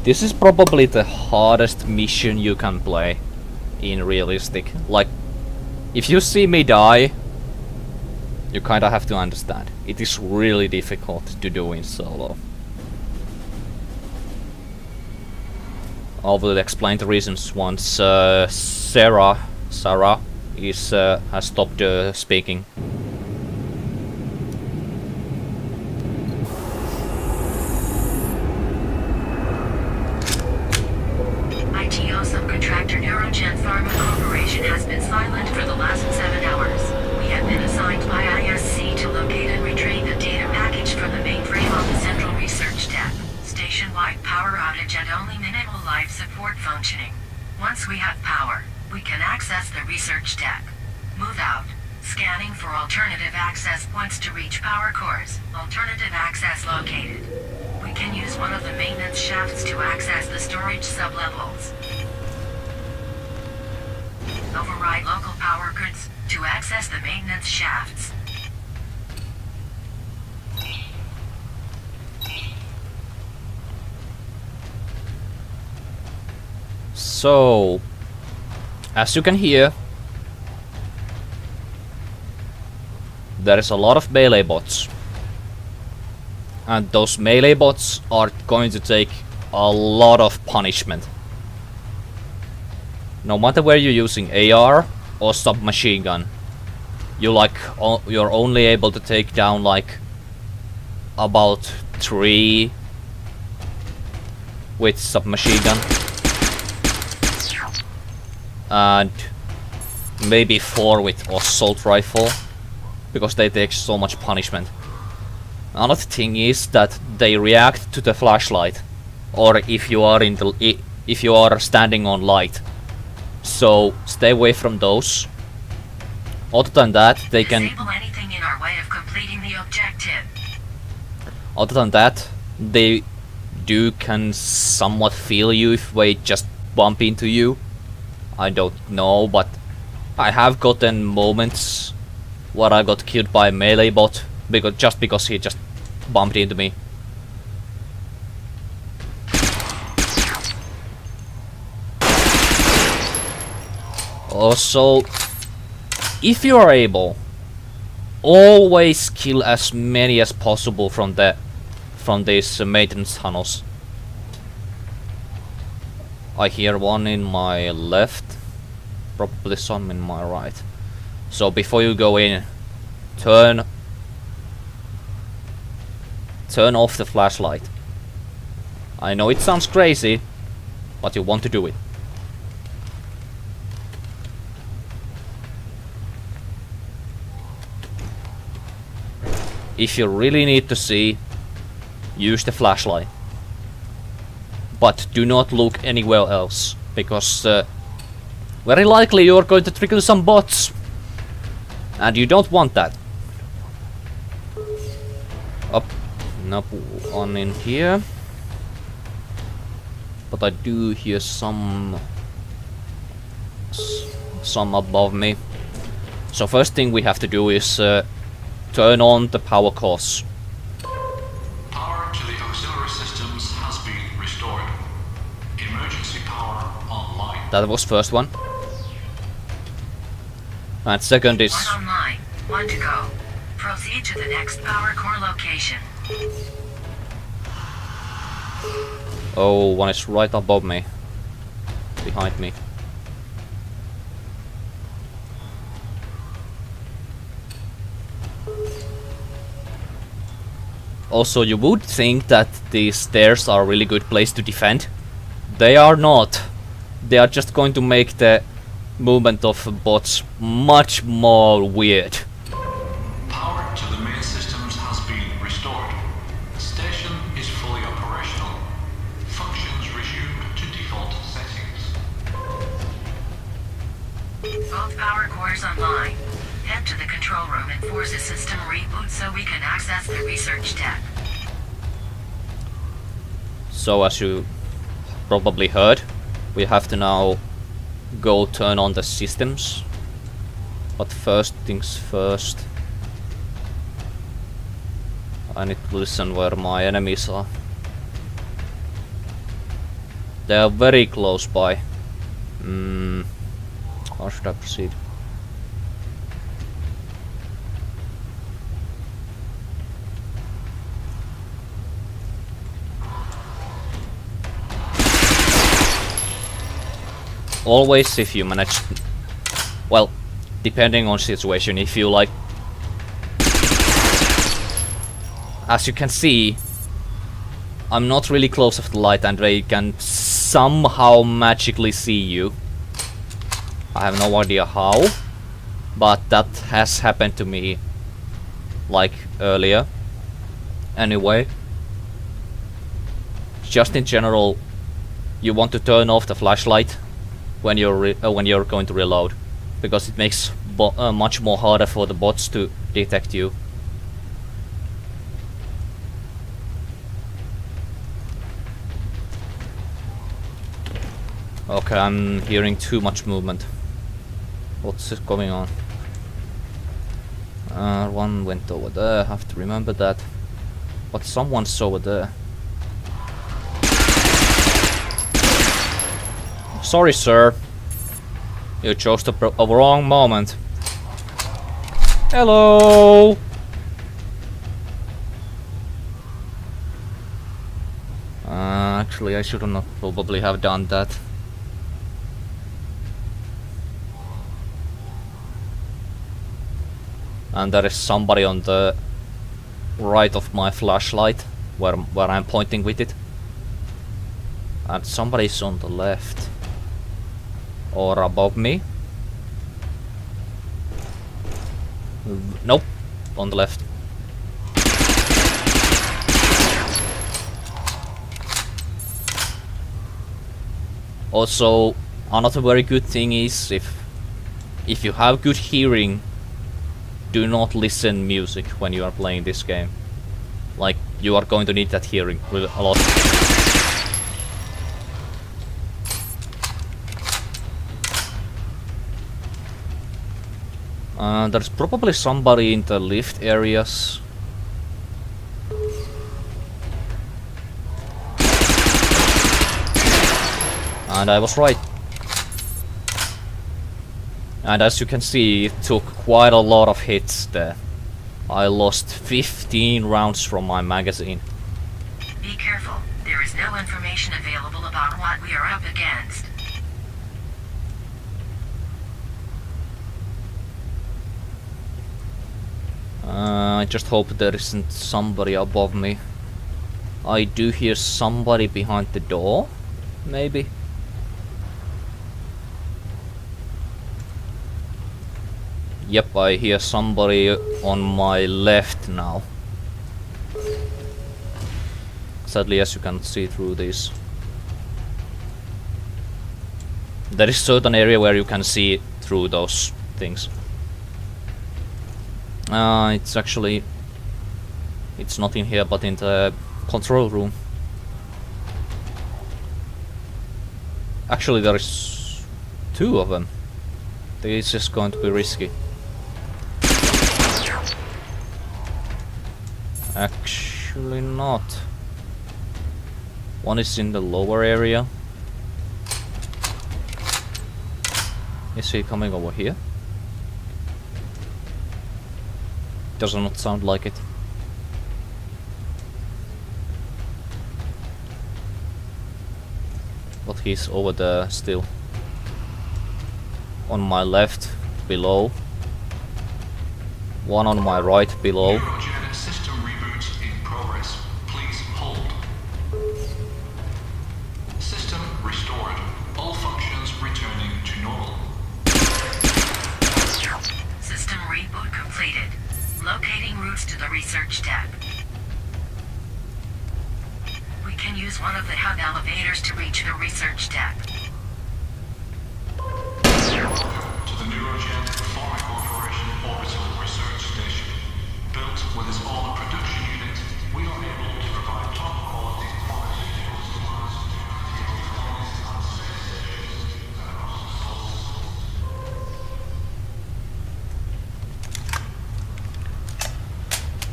This is probably the hardest mission you can play in realistic. Like, if you see me die, you kinda have to understand. It is really difficult to do in solo. I will explain the reasons once Sarah is has stopped speaking. ITO subcontractor Neurogen Pharma Corporation has been silent for the last 7 hours. We have been assigned by ISC to locate and retrieve the data package from the mainframe on the central research deck. Station-wide power outage and only minimal life support functioning. Once we have power, we can access the research deck. Move out. Scanning for alternative access points to reach power cores. Alternative access located. We can use one of the maintenance shafts to access the storage sublevels. Override local power grids to access the maintenance shafts. So, as you can hear, there is a lot of melee bots. And those melee bots are going to take a lot of punishment. No matter where you're using AR or submachine gun, you're only able to take down like about 3 with submachine gun. And maybe 4 with assault rifle, because they take so much punishment. Another thing is that they react to the flashlight, or if you are standing on light. So stay away from those. Other than that, they can. Disable anything in our way of completing the objective. Other than that, they can somewhat feel you if they just bump into you. I don't know, but I have gotten moments where I got killed by a melee bot because he just bumped into me. Also, if you are able, always kill as many as possible from these maintenance tunnels. I hear one in my left, probably some in my right. So before you go in, turn off the flashlight. I know it sounds crazy, but you want to do it. If you really need to see, use the flashlight. But do not look anywhere else, because very likely you're going to trigger some bots. And you don't want that. Up, nope, on in here. But I do hear some above me. So first thing we have to do is turn on the power cores. Power to the auxiliary systems has been restored. Emergency power online. That was first one. And second is... One online, 1 to go. Proceed to the next power core location. Oh, one is right above me. Behind me. Also, you would think that these stairs are a really good place to defend. They are not. They are just going to make the movement of bots much more weird. Power to the main systems has been restored. The station is fully operational. Functions resumed to default settings. Both power cores online. Head to the control room and force a system reboot so we can access the research deck. So as you probably heard, we have to now go turn on the systems. But first things first, I need to listen where my enemies are. They are very close by. How should I proceed? Always, if you manage, well, depending on situation, if you like, as you can see, I'm not really close to the light and they can somehow magically see you. I have no idea how, but that has happened to me like earlier. Anyway, just in general, you want to turn off the flashlight when you're going to reload, because it makes much more harder for the bots to detect you. Okay, I'm hearing too much movement. What's going on? One went over there, I have to remember that. But someone's over there. Sorry, sir. You chose the wrong moment. Hello! Actually, I should not probably have done that. And there is somebody on the right of my flashlight, where I'm pointing with it. And somebody's on the left. Or above me. Nope, on the left. Also, another very good thing is if you have good hearing, do not listen music when you are playing this game. Like, you are going to need that hearing a lot. There's probably somebody in the lift areas. And I was right. And as you can see, it took quite a lot of hits there. I lost 15 rounds from my magazine. Be careful. There is no information available about what we are up against. I just hope there isn't somebody above me. I do hear somebody behind the door, maybe. Yep, I hear somebody on my left now. Sadly, as you can see through this. There is certain area where you can see through those things. It's actually... It's not in here, but in the control room. Actually, there is 2 of them. This is going to be risky. Actually not. One is in the lower area. Is he coming over here? Does not sound like it. But he's over there still. On my left, below. One on my right, below. Neurogen system reboot in progress. Please hold. System restored. All functions returning to normal. System reboot completed. Locating routes to the research deck. We can use one of the hub elevators to reach the research deck. To the Neurogen Pharma Corporation Orbital Research Station. Built with its own production unit, we are able to provide top quality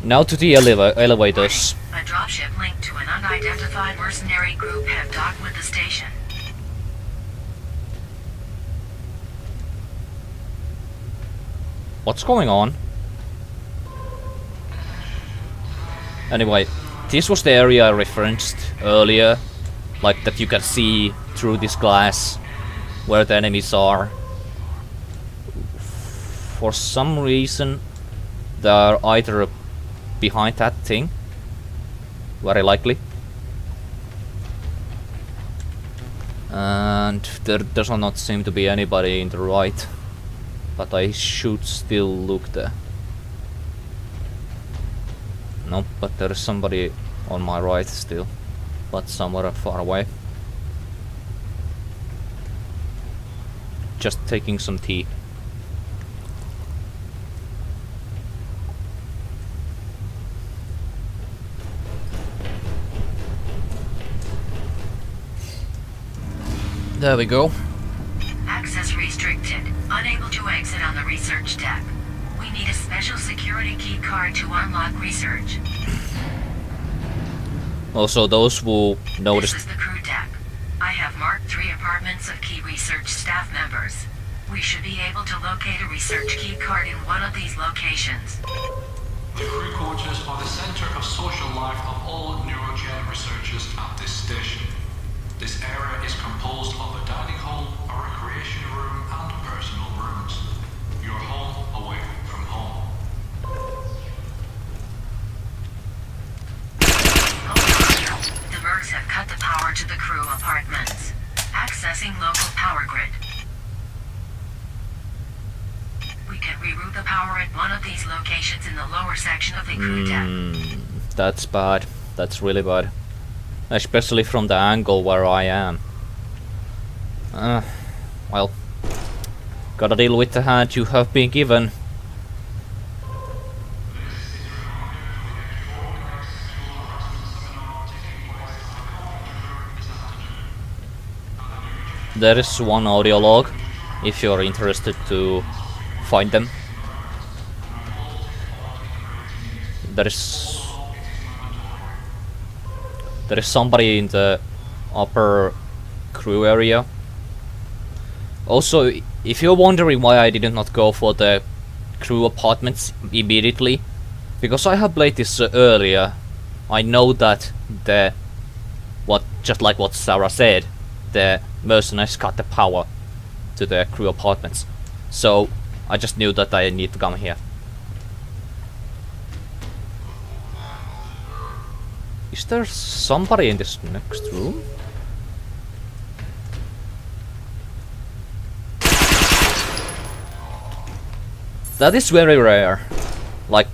Now to the elevators. A dropship linked to an unidentified mercenary group have docked with the station. What's going on? Anyway, this was the area I referenced earlier. Like that you can see through this glass where the enemies are. For some reason, they're either behind that thing. Very likely. And there does not seem to be anybody in the right. But I should still look there. Nope, but there is somebody on my right still. But somewhere far away. Just taking some tea. There we go. Access restricted. Unable to exit on the research deck. We need a special security key card to unlock research. Also, those who noticed. This is the crew deck. I have marked 3 apartments of key research staff members. We should be able to locate a research key card in one of these locations. The crew quarters are the center of social life of all Neurogen researchers at this station. This area is composed of a dining hall, a recreation room, and personal rooms. Your home away from home. The Mercs have cut the power to the crew apartments. Accessing local power grid. We can reroute the power at one of these locations in the lower section of the crew deck. That's bad. That's really bad. Especially from the angle where I am. Well, gotta deal with the hand you have been given. There is one audio log, if you're interested to find them. There is somebody in the upper crew area. Also, if you're wondering why I did not go for the crew apartments immediately, because I have played this earlier, I know that just like what Sarah said, the mercenaries cut the power to the crew apartments. So I just knew that I need to come here. Is there somebody in this next room? That is very rare. Like,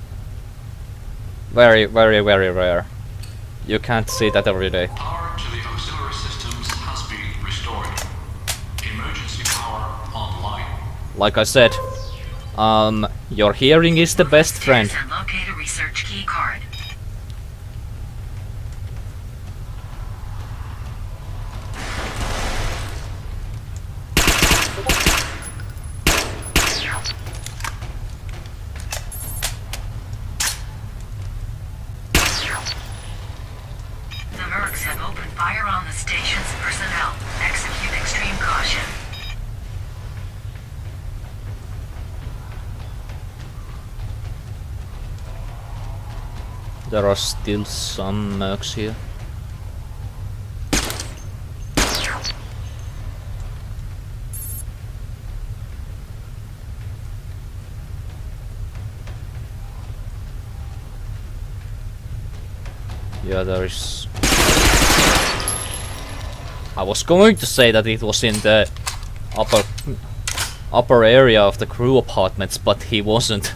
very, very, very rare. You can't see that every day. Power to the auxiliary systems has been restored. Emergency power online. Like I said, your hearing is the best friend. And locate a research key card. The Mercs have opened fire on the station's personnel. Execute extreme caution. There are still some mercs here. Yeah, there is. I was going to say that it was in the upper area of the crew apartments, but he wasn't.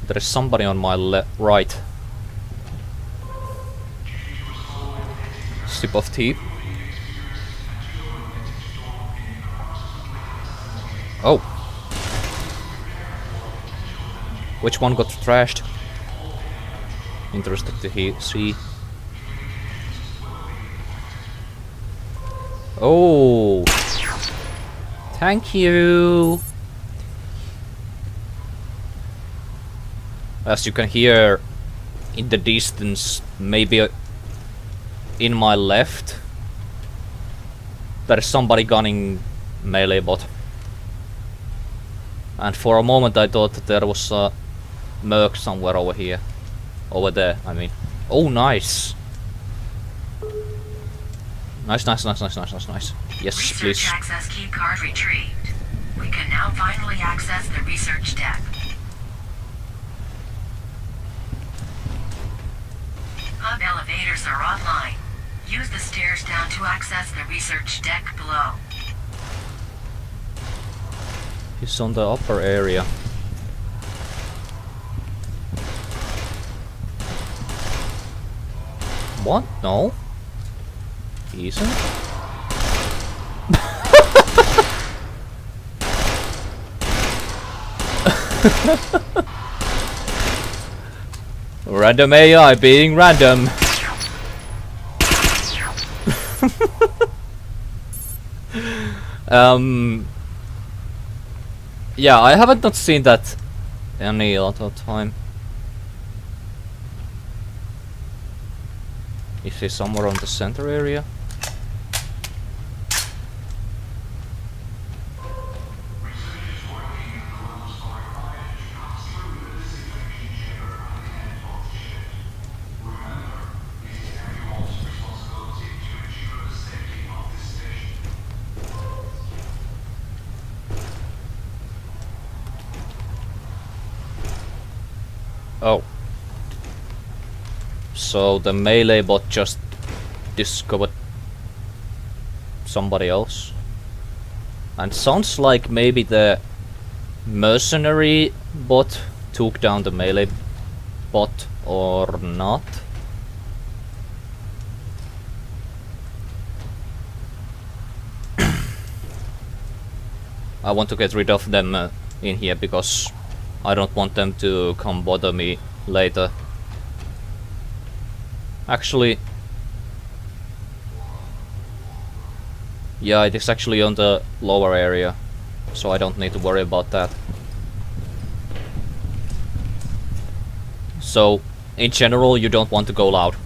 There is somebody on my right. Sip of tea. Oh. Which one got trashed? Interested to see. Oh. Thank you. As you can hear in the distance, maybe in my left, there is somebody gunning melee bot. And for a moment I thought that there was a Merc somewhere over here. Over there, I mean. Oh, nice! Nice. Yes, Research please. access key card retrieved. We can now finally access the research deck. Hub elevators are online. Use the stairs down to access the research deck below. He's on the upper area. What? No. He isn't? Random AI being random. Yeah, I haven't not seen that any other time. Is he somewhere on the center area? Oh. So the melee bot just discovered somebody else. And sounds like maybe the mercenary bot took down the melee bot or not. I want to get rid of them in here because I don't want them to come bother me later. Actually, yeah, it is actually on the lower area, so I don't need to worry about that. So, in general, you don't want to go loud.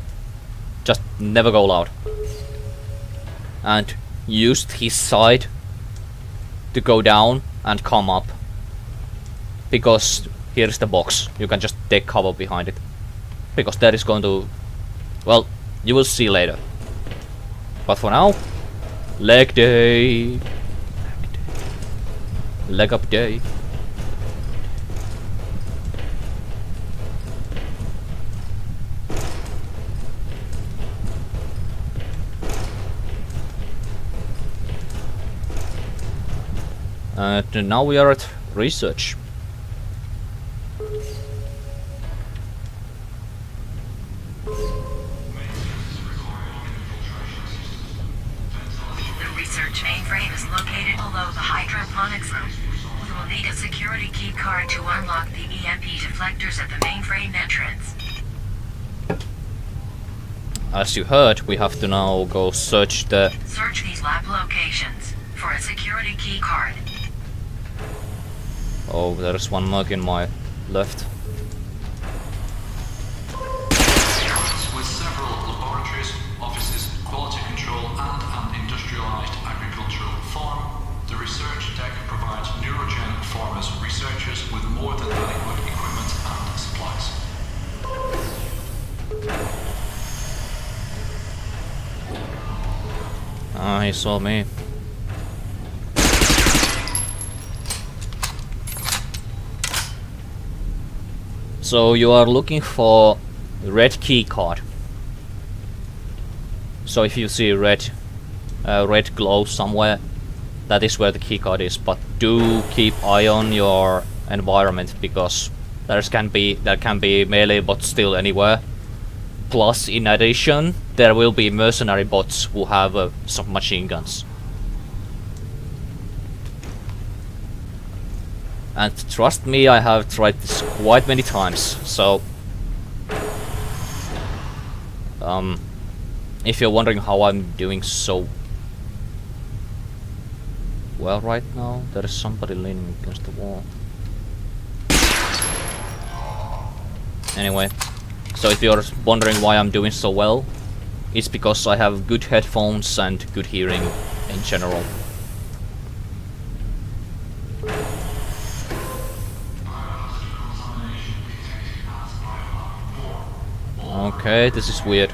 Just never go loud. And use his side to go down and come up. Because here's the box. You can just take cover behind it. Because that is going to... Well, you will see later. But for now, leg day. Leg up day. And now we are at research. The research mainframe is located below the hydroponics room. You will need a security key card to unlock the EMP deflectors at the mainframe entrance. As you heard, we have to now go search the... Search these lab locations for a security key card. Oh, there's one mug in my left. With several laboratories, offices, quality control, and an industrialized agricultural farm, the research deck provides Neurogen Pharma's researchers with more than adequate equipment and supplies. Ah, he saw me. So you are looking for red key card. So if you see red glow somewhere, that is where the key card is. But do keep eye on your environment because there can be melee bots still anywhere. Plus, in addition, there will be mercenary bots who have some machine guns. And trust me, I have tried this quite many times, so... if you're wondering how I'm doing so well right now, there is somebody leaning against the wall. Anyway, so if you're wondering why I'm doing so well, it's because I have good headphones and good hearing in general. Okay, this is weird.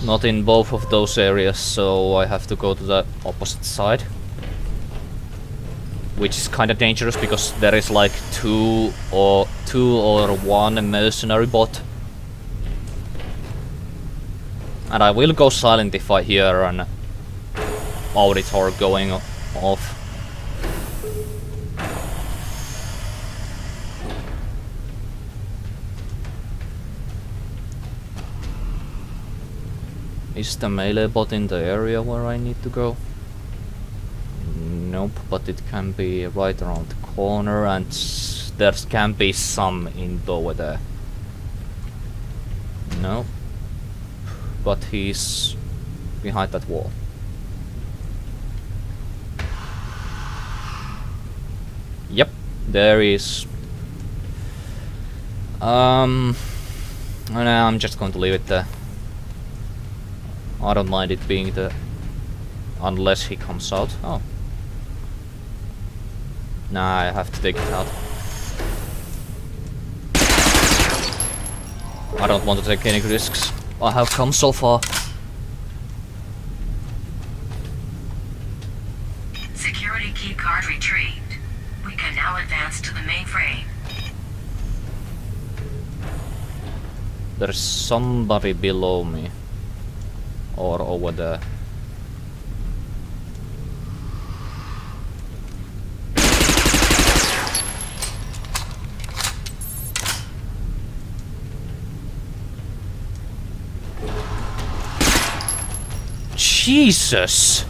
Not in both of those areas, so I have to go to the opposite side. Which is kinda dangerous because there is like two or one mercenary bot. And I will go silent if I hear an auditor going off. Is the melee bot in the area where I need to go? Nope, but it can be right around the corner, and there can be some over there. No. But he's behind that wall. Yep, there he is. And I'm just going to leave it there. I don't mind it being there. Unless he comes out. Oh. Nah, I have to take it out. I don't want to take any risks. I have come so far. Security key card retrieved. We can now advance to the mainframe. There's somebody below me. Or over there. Jesus!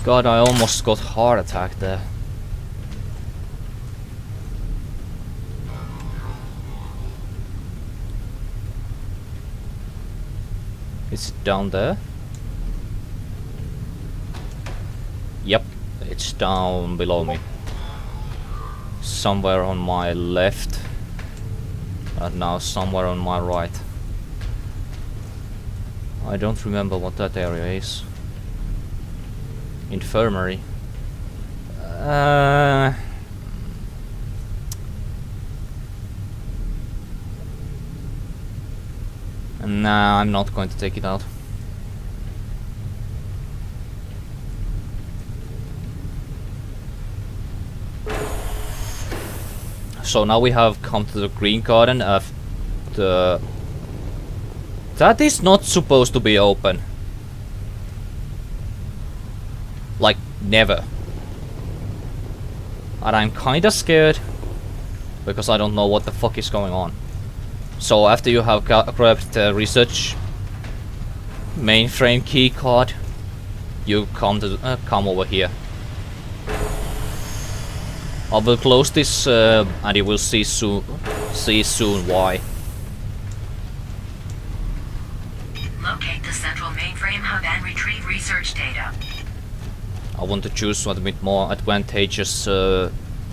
God, I almost got heart attack there. Is it down there? Yep, it's down below me. Somewhere on my left. And now somewhere on my right. I don't remember what that area is. Infirmary. Nah, I'm not going to take it out. So now we have come to the green garden of the... That is not supposed to be open. Like, never. And I'm kinda scared. Because I don't know what the fuck is going on. So after you have grabbed the research mainframe key card, you come to come over here. I will close this and you will see soon why. Locate the central mainframe hub and retrieve research data. I want to choose a bit more advantageous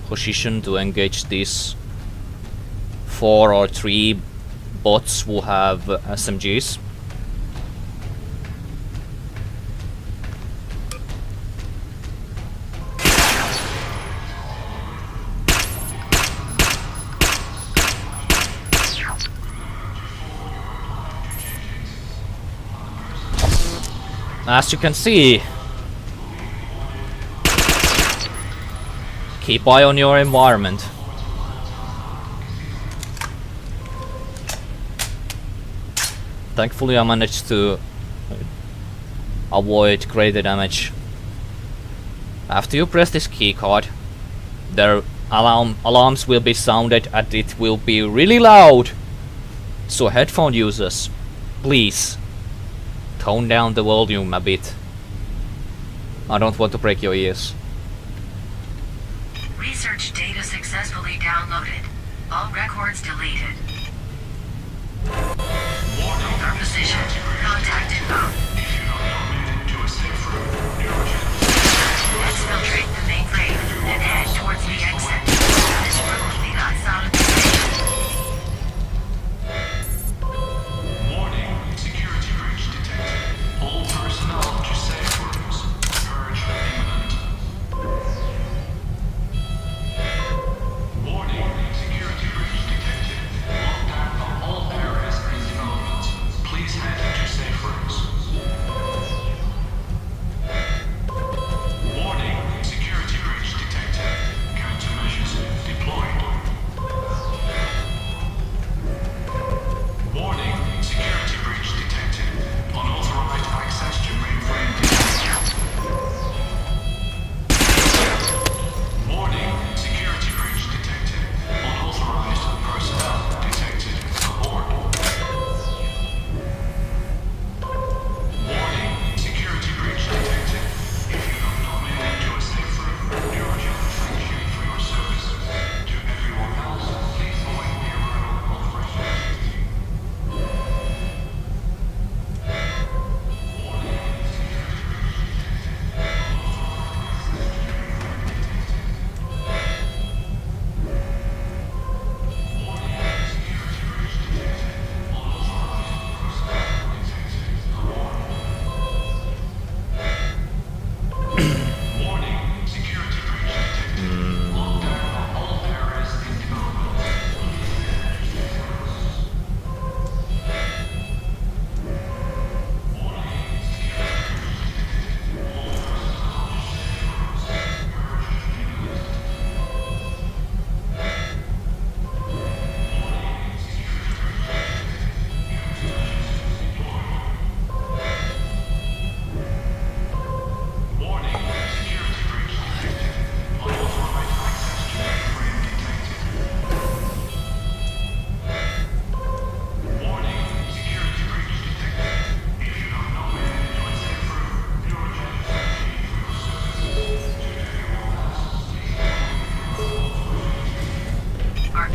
position to engage these 4 or 3 bots who have SMGs. As you can see, keep eye on your environment. Thankfully I managed to avoid greater damage. After you press this keycard, their alarms will be sounded and it will be really loud. So headphone users, please tone down the volume a bit. I don't want to break your ears. Research data successfully downloaded. All records deleted. Our position. Contact info. Exfiltrate the mainframe and head towards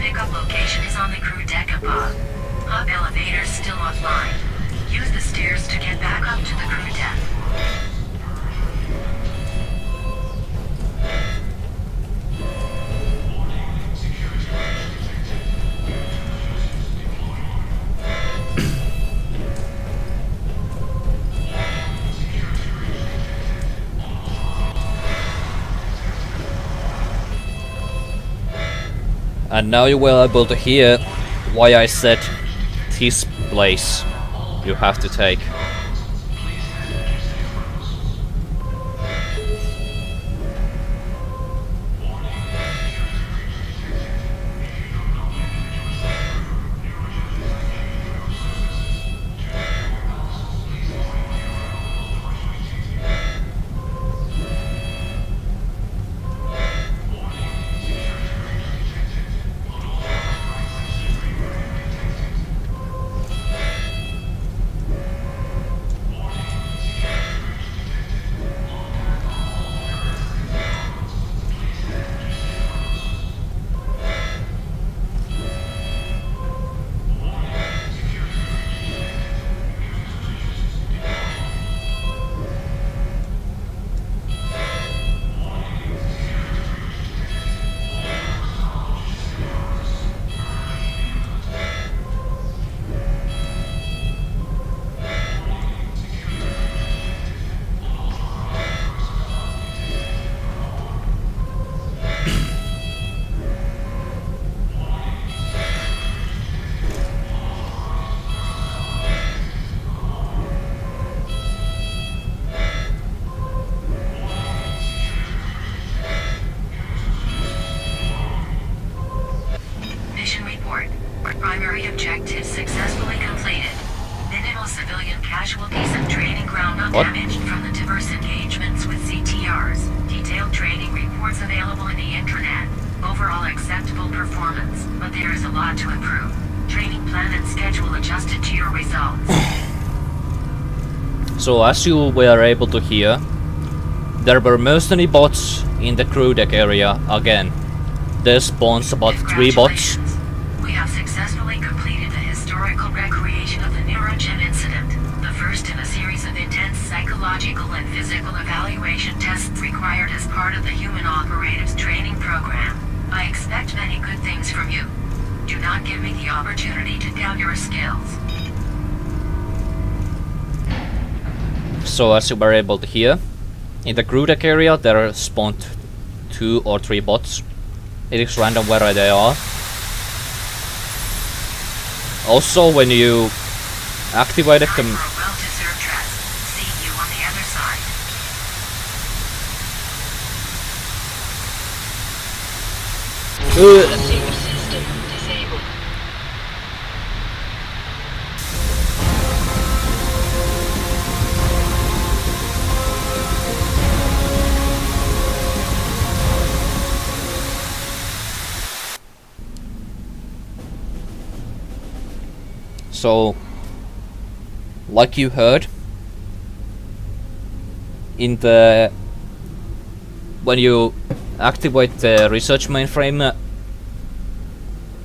pickup location is on the crew deck above. Hub elevators still offline. Use the stairs to get back up to the crew deck. And now you will able to hear why I said this place you have to take. Mission report. Primary objective successfully completed. Minimal civilian casualties and training ground undamaged from the diverse engagements with CTRs. Detailed training reports available in the intranet. Overall acceptable performance, but there is a lot to improve. Training plan and schedule adjusted to your results. So as you were able to hear, there were mercenary bots in the crew deck area again. There spawns about 3 bots. Congratulations. We have successfully completed the historical recreation of the Neurogen Incident, the first in a series of intense psychological and physical evaluation tests required as part of the Human Operatives training program. I expect many good things from you. Do not give me the opportunity to doubt your skills. So as you were able to hear, in the crew deck area there spawned 2 or 3 bots. It is random where they are. Also, when you activated Time them, for a well-deserved rest. See you on the other side. Receiver system disabled. so like you heard, in the when you activate the research mainframe,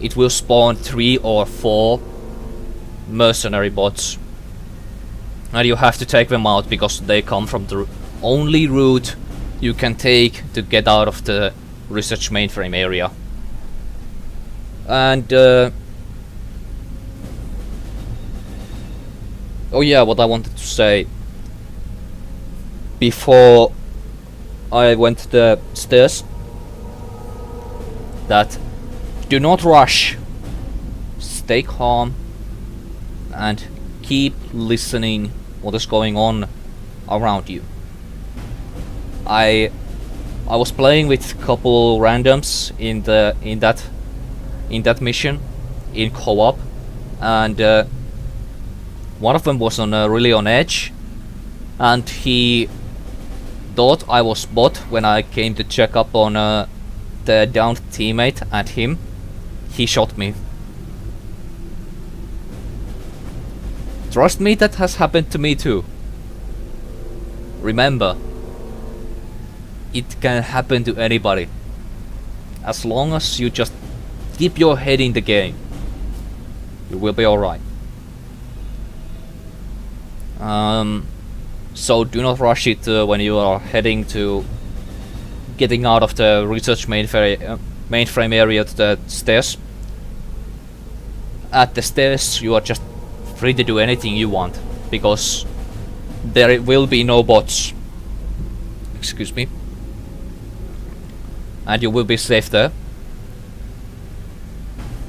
it will spawn 3 or 4 mercenary bots, and you have to take them out because they come from the only route you can take to get out of the research mainframe area. And oh yeah, what I wanted to say before I went to the stairs, that do not rush, stay calm and keep listening what is going on around you. I was playing with couple randoms in that mission in co-op, and one of them was really on edge, and he thought I was bot when I came to check up on the downed teammate and him. He shot me. Trust me, that has happened to me too. Remember, it can happen to anybody. As long as you just keep your head in the game. You will be alright. So do not rush it when you are heading to getting out of the research mainframe area to the stairs. At the stairs you are just free to do anything you want, because there will be no bots. Excuse me. And you will be safe there.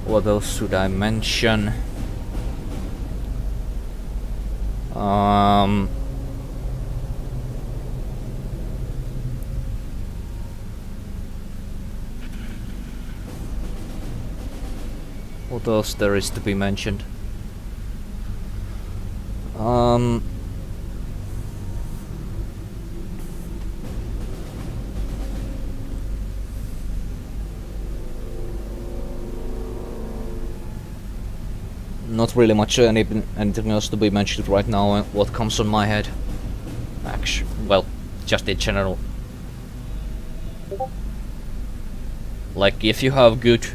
What else should I mention? What else there is to be mentioned? Not really much anything else to be mentioned right now. What comes on my head? Actually, well, just in general. Like, if you have good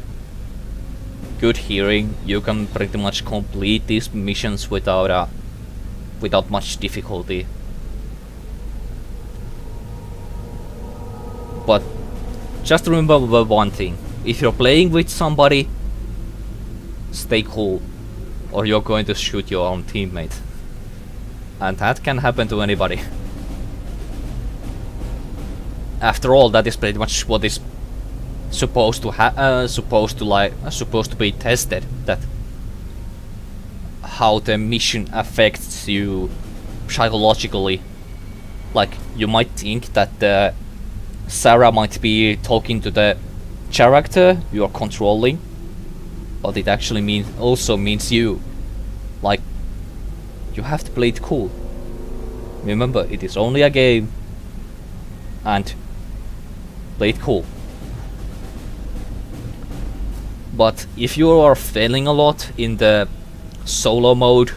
hearing, you can pretty much complete these missions without much difficulty. But just remember one thing: if you're playing with somebody, stay cool, or you're going to shoot your own teammate. And that can happen to anybody. After all, that is pretty much what is supposed to be tested, that how the mission affects you psychologically. Like, you might think that Sarah might be talking to the character you are controlling, but it actually also means you. Like, you have to play it cool. Remember, it is only a game, and play it cool. But if you are failing a lot in the solo mode,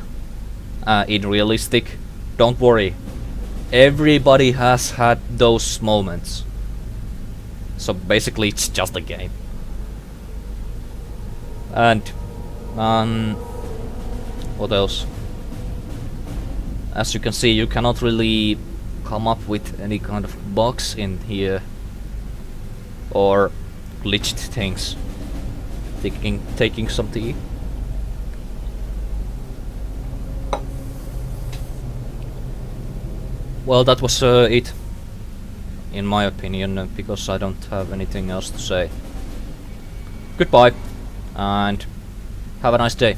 in realistic, don't worry. Everybody has had those moments. So basically it's just a game. And what else? As you can see, you cannot really come up with any kind of bugs in here or glitched things. Taking some tea. Well, that was it, in my opinion, because I don't have anything else to say. Goodbye, and have a nice day.